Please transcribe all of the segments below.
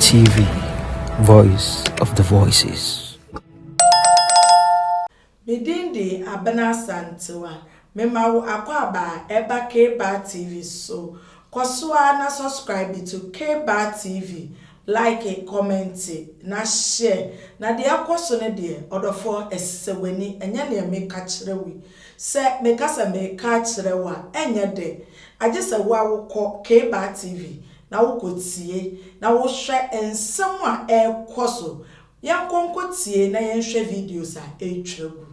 TV, voice of the voices. Midindi abana santiwa. Memawu akwaba eba K-Bar TV so. Kosua na subscribe to K-Bar TV. Like it, comment it, na share. Na de akoso ne de odofo eseweni enya ne meka kirewi. Se meka se meka kirewa enya de. Aje se wa wo K-Bar TV. Na wo kotie na wo hwe ensem a ekoso. Yankonko tie na yenhwe videos a etwagu.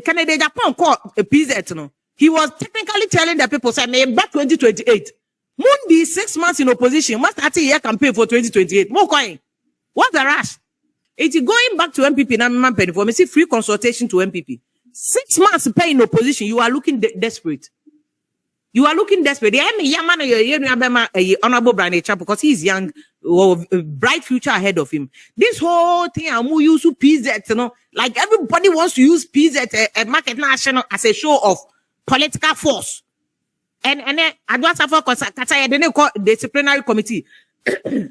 Canada Japan called a PZ, no. He was technically telling the people, say, may back 2028. Mundi 6 months in opposition, must start a year campaign for 2028. More coin. What's the rush? It is going back to NPP, now penny for me, see free consultation to NPP. 6 months pay in opposition, you are looking desperate. You are looking desperate. The honorable Bryan Acheampong, because he's young, a bright future ahead of him. This whole thing, I'm use PZ, you know, like everybody wants to use PZ a market national as a show of political force. And then I don't have a call disciplinary committee.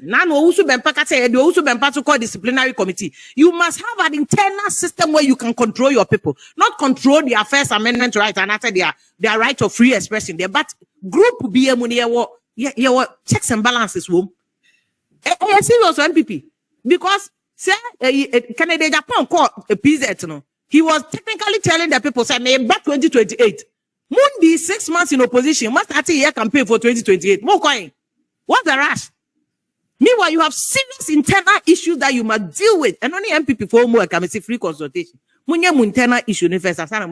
Now, also call disciplinary committee. You must have an internal system where you can control your people, not control their First Amendment right and after their right of free expression there. But group be your checks and balances, womb. Serious NPP because say Canada Japan called a PZ, no. He was technically telling the people, say, may back 2028. Mundi 6 months in opposition, must start a year campaign for 2028. More coin. What's the rush? Meanwhile, you have serious internal issues that you must deal with. And only MPP for more can see free consultation. Munye internal issue first. There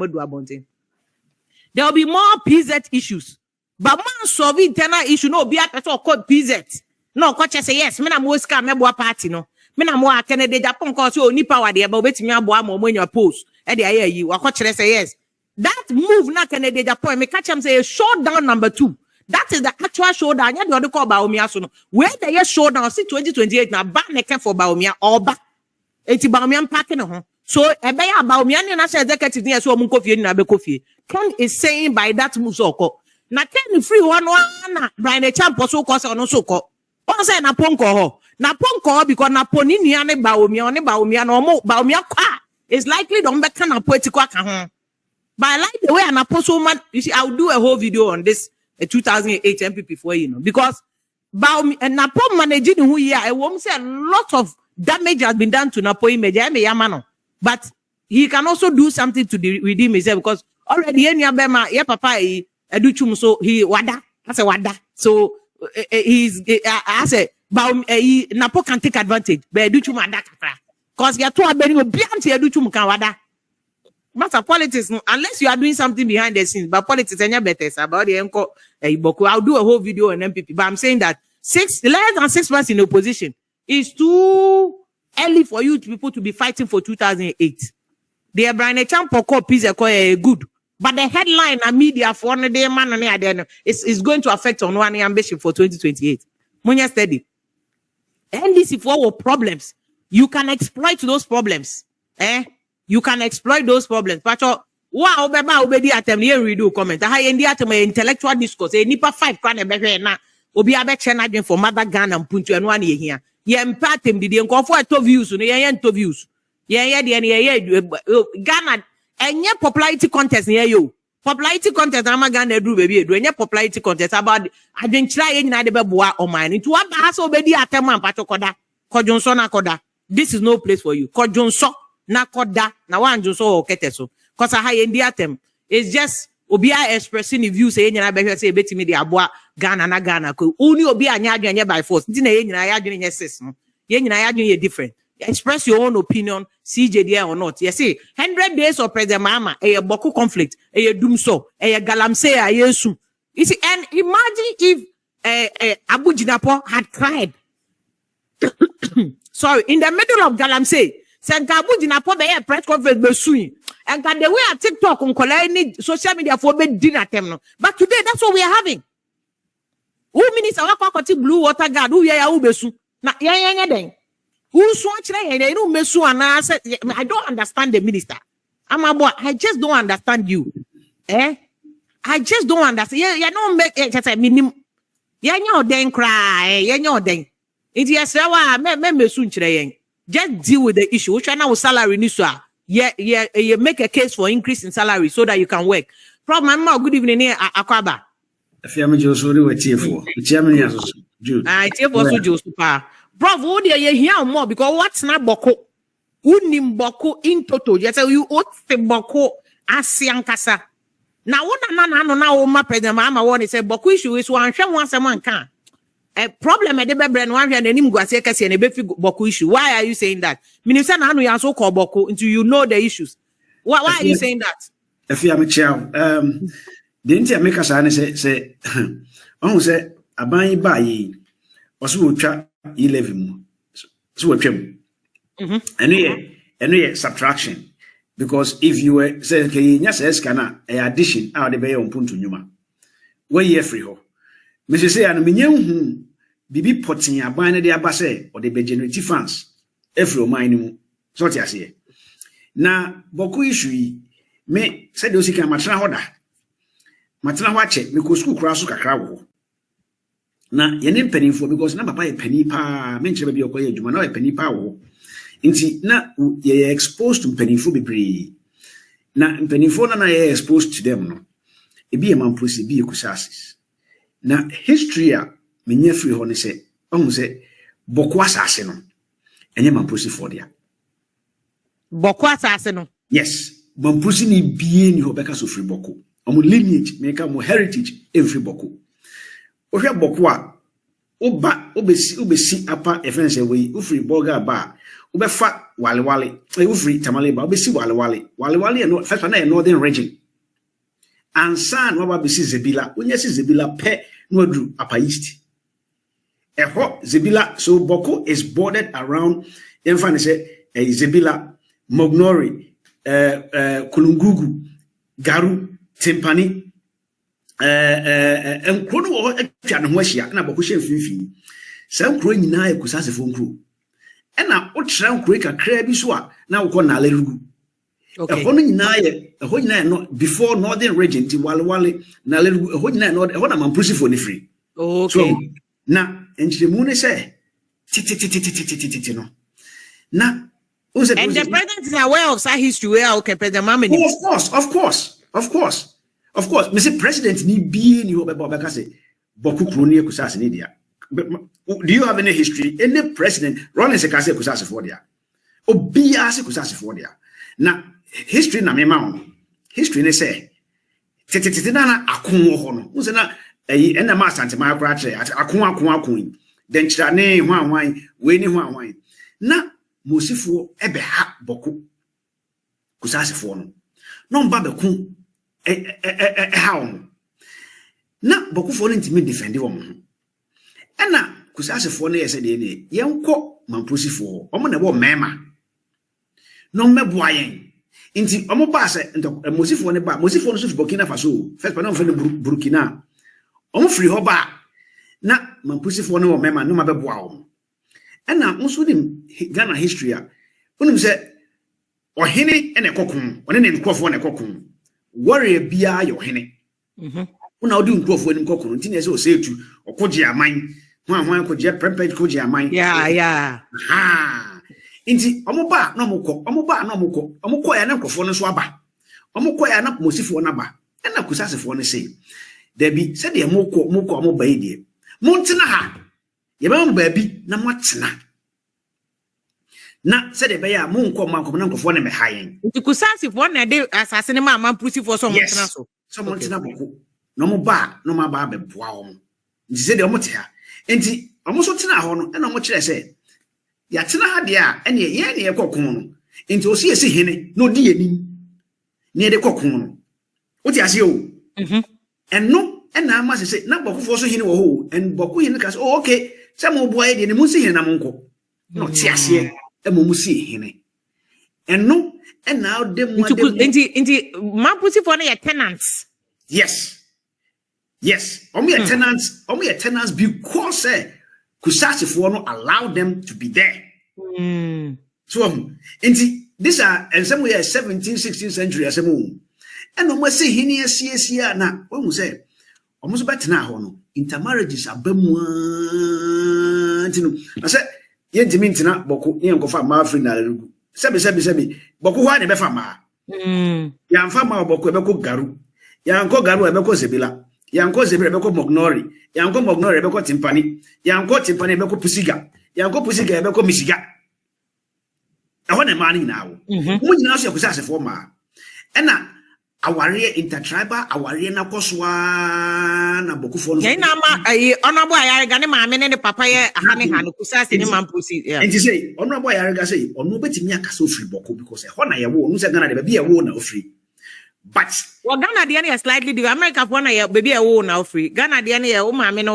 will be more PZ issues. But man solve internal issue, no be a person called PZ. No, coach say yes, me na mo ska me boa party no. Me na mo Canada Japan cause you ni power there, but betimi aboa mo when your post. E dey Eiiiii, wa coach say yes. That move na Canada Japan, me catch him say showdown number 2. That is the actual showdown. You don't call Bawumia so no. Where the year showdown see 2028 na ba neke for Bawumia or ba. Eti Bawumia packing no. So ebe ya Bawumia ni national executive ni so mu kofie ni na be kofie. Ken is saying by that move so ko. Na Ken free one na Bryan Acheampong so ko se ono so ko. On say na ponko ho. Na ponko because na poni ni ane Bawumia no mo Bawumia kwa is likely don't be kind of political kan ho. But I like the way an apostle man, you see, I'll do a whole video on this 2008 MPP for you know, because Bawumia and Napo managing who here, I won't say a lot of damage has been done to Napo image, but he can also do something to redeem himself because already any abema, yeah, papa, educhum, so he wada, that's a wada. So he's, I say, Napo can take advantage, but educhum wada, because you're too abandoned, beyond educhum can wada. Matter politics, unless you are doing something behind the scenes, but politics are better about the enco. I'll do a whole video on MPP, but I'm saying that less than 6 months in opposition is too early for you people to be fighting for 2008. The Bryan Acheampong call peace good, but the headline and media for one day man is going to affect on one ambition for 2028. Munya steady. NDC for problems, you can exploit those problems, You can exploit those problems. But wow, obedi atem here we do comment. I endi atem intellectual discourse. Nipa 5 kwan ebehwe na obi abeche na dwen for mother Ghana mpuntu eno an ye hia. Ye mpatem dide nkofo ato views no ye ento views. Ye de ne ye Ghana enye popularity contest ne yo. Popularity contest na Ghana edu baby edu enye popularity contest about adwenchira ye nyina de beboa oman. Nti aba ha so obedi atem ampato koda. Kodjonso na koda. This is no place for you. Kodjonso na koda na wanjo so oketeso cause ha yendi atem it's just obia expressing the views say nyina behwe say betimi de aboa Ghana na Ghana ko uni obi anya adwene by force ndi na ye nyina ya adwene yes no ye nyina ya adwene ye different express your own opinion CJ there or not you see 100 days of President Mahama a boku conflict a dumso a galamsey a yesu you see and imagine if Abu Jinapo had cried sorry in the middle of galamsey Senkabu Jinapo be a press conference be suing. And can the way at TikTok on collect social media for be dinner term. But today that's what we are having. Who minister wakati blue water guard who ya ubesu. Na ya den. Who swatch na you mesu and I don't understand the minister. I just don't understand you. I just don't understand. Yeah, no make just a minimum. Yeah, den cry. Yeah, den. It yes, me soon just deal with the issue. Which now salary ni so. Yeah, you make a case for increase in salary so that you can work. Problem, ma good evening here, Akwaba. If you are sorry with TF4, the chairman is Jude. I tell for so Joe super. Bro, what do you hear more because what's not boko? Unim boko in toto. Just you ought to boko asian kasa. Now what na my president mama want to say boko issue is one man can. A problem at the brand one and then go say kasi and a boko issue. Why are you saying that? Minister Nanu you so called boko until you know the issues. Why are you saying that? If you are a child, didn't you make us say, oh, say, a buy by also will try 11. So a trim. And subtraction. Because if you were saying, yes, can addition out the bay on Puntu Numa. Where ye free ho. Mrs. Say, and Minion Bibi potting a binary de abasse or the generative funds. Every mining. So I say. Now, Boku issue me said those can matana hoda. Matana wache, me ko school krasu kakra wo. Na yene penifo because na papa e penny pa, me nche be okoye adwuma na e penny pa wo. Nti na ye exposed to penifo bebre. Na penifo na ye exposed to them no. E bi e mamprosi bi e kusasis. Na history a me nya free ho ne se, ohun se boko asase no. Enye mamprosi for dia. Boko asase no. Yes. Mampusi ni biye ni hobeka so free boko. Omo lineage, meka mo heritage every boko. Ohwe boko a oba obesi apa efense we ufri burger ba obefa walewale ufri tamale ba obesi walewale no first na northern region. Ansan no ba besi zebila onye si zebila pe no adu apa east. Eho zebila so boko is bordered around enfane say zebila Mognori Kulungugu, Garu, Timpani, and Chrono Chanwashia, and a Bokushan Fifi. Some crane na kusase phone crew. And now, what shall create a crabiswa now called Naleru? A honey not before northern region, Tiwale, Naleru, a honey not a honor pussy for the free. Okay. Now, and Chimune say, Titino. Now, and the president is aware of that history where okay, President Mamini. Oh, of course. Mr. President ni be ni Bobaka say Boku Kroni Kusas in India. Do you have any history? Any president running Sekase Kusas for dia? Obiase Kusas for dia. Now, history na mema. History ne say Titina akun ho no. Unse na ena ma sante ma kra kire akun. Den kira ne hwan we ni hwan. Na Mosifo ebe ha boko kusasefo no no mba beku ha on na bokufo no ntimi defend wo mo ena kusasefo no yese de ne yenko mamposifo omo na bo mema no meboa yen nti omo ba se mosifo no ba mosifo no so Burkina Faso first pa no mfa Burkina omo free ho ba na mamposifo no wo mema no mabeboa wo ena nso dim Ghana history a unim se ohene ene kokun one ne nkrofo ne kokun warrior bia yo hene una odi nkrofo ne kokun nti ne se o se etu okoje aman hwan koje premped koje aman yeah ha nti omoba na omukọ ya na nkrofo no so aba omukọ ya na mosifo na ba ena kusasefo ne se dabi se de mukọ omoba yi de montena ha ye ba mba bi na mwatena na said be ya monko manko na nkofo ne me hayen nti kusasi fo na de asase ne ma pusi fo so montena so montena boko no mo ba no ma ba be boa wo nti said omo te ha nti omo so tena ho no na omo kire se ya tena ha de a ene ye ne ye kokon no nti o si esi hene no di ani ne de kokon no o ti ase o enno ena ama se na boko fo so hene wo ho en boko hene ka oh okay se mo boa ye de ne mo si hene na monko no ti ase musi hene eno ena de mo inti mampusi for na tenants yes omo tenants because kusasi for no allow them to be there so inti these are and some way 17th 16th century asemu eno mo se hene asiesia na o mu se almost better now. Intermarriages are bemwa. I said, yet to mintina, Boku, young of a Marfin. Sebi, Boku, why the Befama? Yan Fama Boku, Beko Garu, Yanko Garu, Beko Zebila, Yanko Zebra, Beko Mognori, Yanko Mognori, Beko Timpani, Yanko Timpani, Beko Pusiga, Yanko Pusiga, Beko Michiga. I want the money now. Who now say Kusasa for ma? And now, Awarie intertribal, Awarie na Koswa, na Boku for honorable Ayarigani, my men and the papaya, honey, Kusasi, and Mampusi. And you say, honorable Ayariga say, or no better me so free Boku because a honor ya won't say gonna be a woman of free. But well, Ghana Diani is slightly the America one baby a woman now free. Ghana Diani, oh, my men,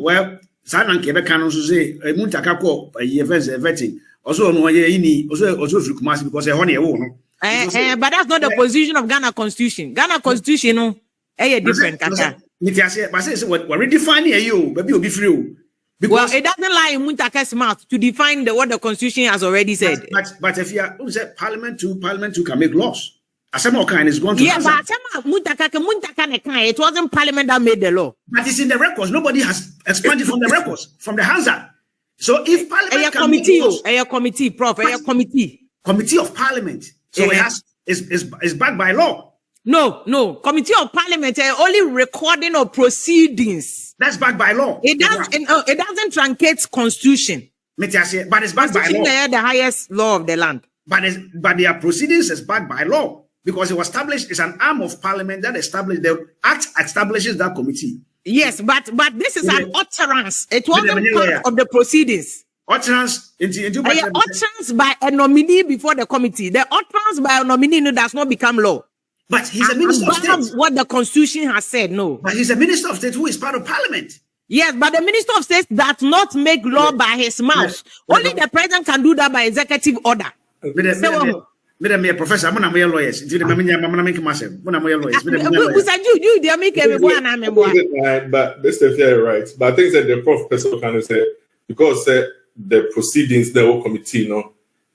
well, Sanan Quebec can also say, a Muntakako, a events vetting. Also, no, also through Kumasi because a honey a woman. But that's not the position of Ghana Constitution. Ghana Constitution, different. But I say, what we're redefining you, but you'll be free. Because it doesn't lie in Muntaka's mouth to define what the Constitution has already said. But if you are, Parliament too can make laws. Some kind is going to but it wasn't Parliament that made the law. But it's in the records. Nobody has expanded from the records, from the Hansa. So if Parliament committee, Prof, Committee of Parliament. So it has is backed by law. No. Committee of Parliament only recording of proceedings. That's backed by law. It doesn't truncate Constitution. But it's backed by law. The highest law of the land. But their proceedings is backed by law because it was established. It's an arm of Parliament that established the Act establishes that committee. Yes, but this is an utterance. It wasn't part of the proceedings. Utterance utterance by a nominee before the committee. The utterance by a nominee does not become law. But he's a minister of state. What the Constitution has said, no. But he's a minister of state who is part of Parliament. Yes, but the minister of state does not make law by his mouth. Only the president can do that by executive order. Me professor, I'm not my lawyers. But this is very right. But I think that the prof person can say because the proceedings, the whole committee,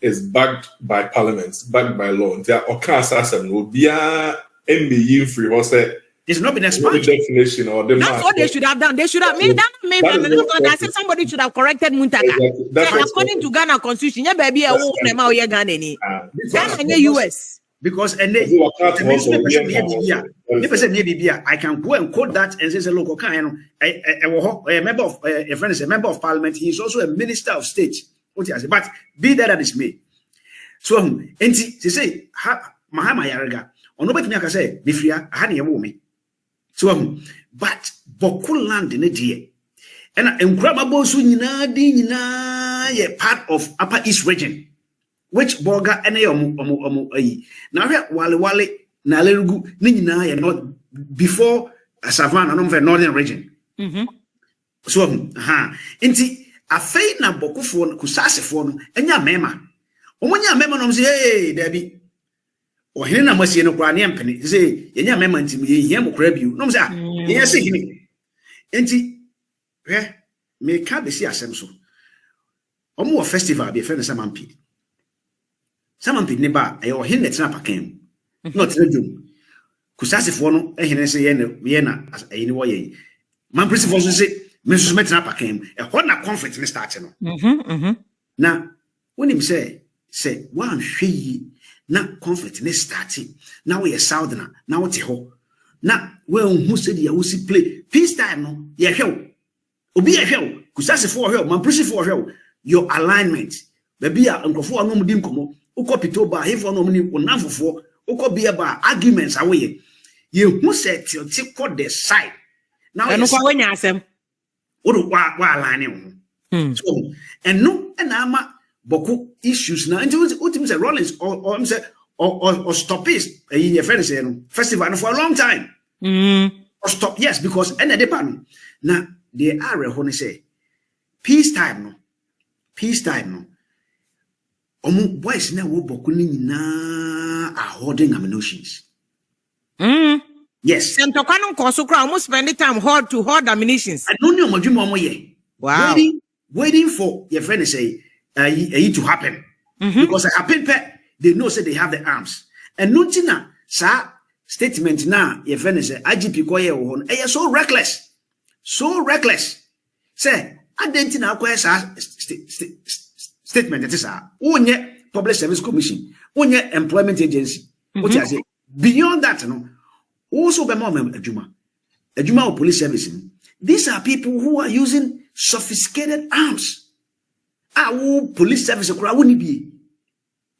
is backed by Parliament, backed by law. There are assassin will be a NBE free or say it's not been expanded. Definition or the that's what they should have done. They should have made that. Maybe I said somebody should have corrected Muntaka. Exactly. According to Ghana Constitution, yeah, baby, Ghana US. Because I can go and quote that and say, look, a member of a friend is a member of Parliament. He is also a minister of state. But be that as may. So, and they say, Mahama Yaraga, or nobody can say, Bifria, honey, a woman. So, but Boku land in a dear. And Grababo Sunina, ye part of Upper East region, which Boga and now, Wale, Nalerugu, Nina, not before Savannah, northern region. So, inti. A fate na boku phone kusase phone enya mema omonya mema no say hey Debbie o hene na masie no kra ne empene say enya mema ntim ye hia mo kra biu no say ye say hini enti me ka be si asem so omo festival be fe no samampi ne ba e o hene tena pakem no tena dum kusase phone no hene say ye na ayini wo ye man principal so say Mrs. Metrapa came a honor conflict in the start. Now, when him say, one she not conflict in the starting. Now we are southerner, now it's a ho. Now, well, who said you see play peacetime? No, yeah, hell. Obi a hell, Kusasi for hell, man, pretty for hell. Your alignment, baby, Uncle for no dim como, Uko Pitoba, he for no money, or for Uko be about arguments away. You who said till tip called the side. Now, I know when you ask them. So and no and ama boku issues now and ultimately say Rollins or stop is a festival for a long time or stop yes because and the pan now they are when say peacetime no boys now boku ni na are holding ammunitions. Yes. Sentokano Kosukra almost spend the time to hold ammunitions. I don't know wow. Waiting for your friend to say it to happen. Because I happen they know say they have the arms. And Nuntina, sa statement na ye friend say IGP koye wo ho no so reckless. So reckless. Say adenti na akoye sa statement it is wonye public service commission, wonye employment agency. What you say? Beyond that, no, also be more adjuma or police service. These are people who are using sophisticated arms. Police service wouldn't be.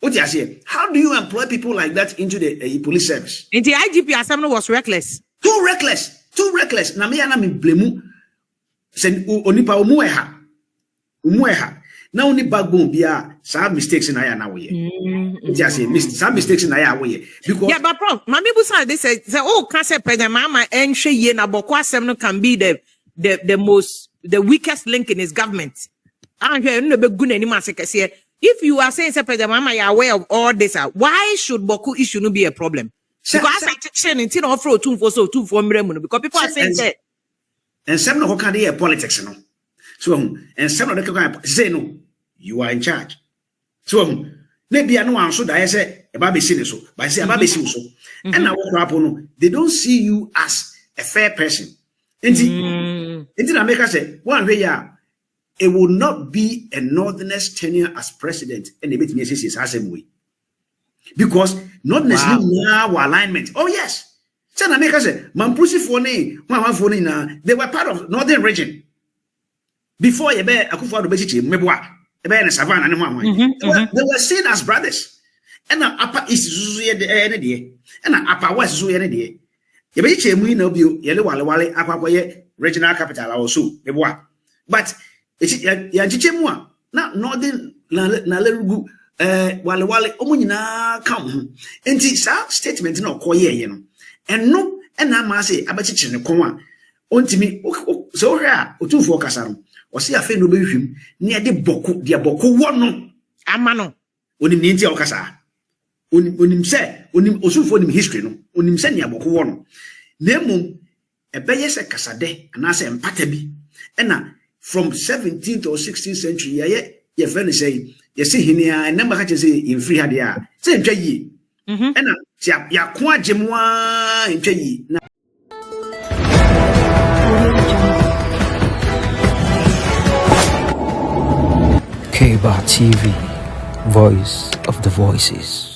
What you say? How do you employ people like that into the police service? And the IGP assembly was reckless. Too reckless. Too reckless. Na me ana me blame. Send onipa umueha. Na only backbone bia some mistakes in aya na we. Just say some mistakes in aya we because yeah, but prof, mami busa they say oh can say president mama enhwe ye na boko asem no can be the weakest link in his government. Anhwe no be gu nani ma sekese. If you are saying say president mama you are aware of all this, why should Boku issue no be a problem? Because I say until offer 2 for so 2 for mremu because people are saying that and some no can dey politics no. So and some of the can say no, you are in charge. So maybe I know answer that I say about be seen so, but I say about be seen so. And now what happen? They don't see you as a fair person. Until America say one way it will not be a northerners tenure as president, and they make me say it's the same way because not necessarily now alignment. Oh yes, so America say Mampusi phone na they were part of northern region before you be Akufo-Addo bechiche mebwa ebe na savannah ne ho they were seen as brothers. And upper east so ye de and upper west so ye de ye bechiche mu na obi ye le wale akwakoye regional capital also mebwa but ya chiche mu a na northern na lerugu wale omo nyina ka ho enti sa statement na okoye ye no eno na ma say abachiche ne kon a ontimi so hwe a otumfo kasa no osi afa no behwim ne de boko wo no ama no onim ne ntia okasa onim se onim osufo onim history no onim se ne boko wo no na mum ebeye se kasade ana se empata bi ena from 17th or 16th century ye friend say ye se hinia and number ka say in free had ya say ntwa yi ena ya ko agyemoa ntwa yi na Eiiiii TV, voice of the voices.